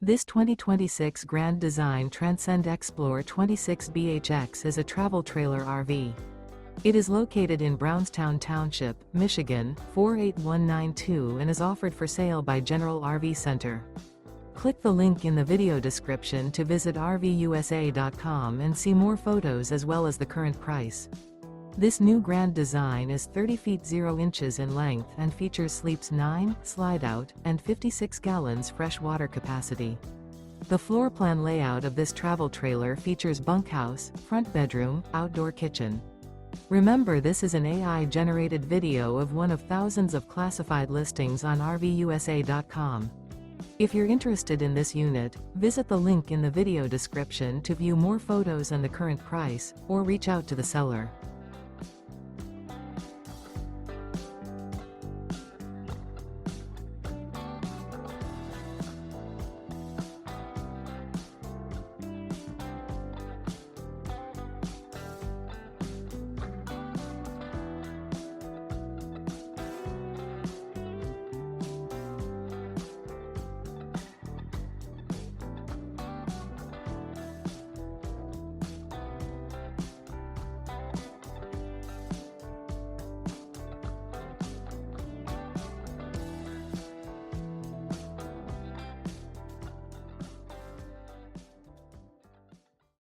This 2026 Grand Design Transcend Xplor 26BHX is a travel trailer RV. It is located in Brownstown Township, Michigan, 48192 and is offered for sale by General RV Center. Click the link in the video description to visit RVUSA.com and see more photos as well as the current price. This new Grand Design is 30 feet 0 inches in length and features sleeps 9, Slideout, and 56 gallons fresh water capacity. The floor plan layout of this travel trailer features bunkhouse, front bedroom, outdoor kitchen. Remember, this is an AI-generated video of one of thousands of classified listings on RVUSA.com. If you're interested in this unit, visit the link in the video description to view more photos and the current price, or reach out to the seller.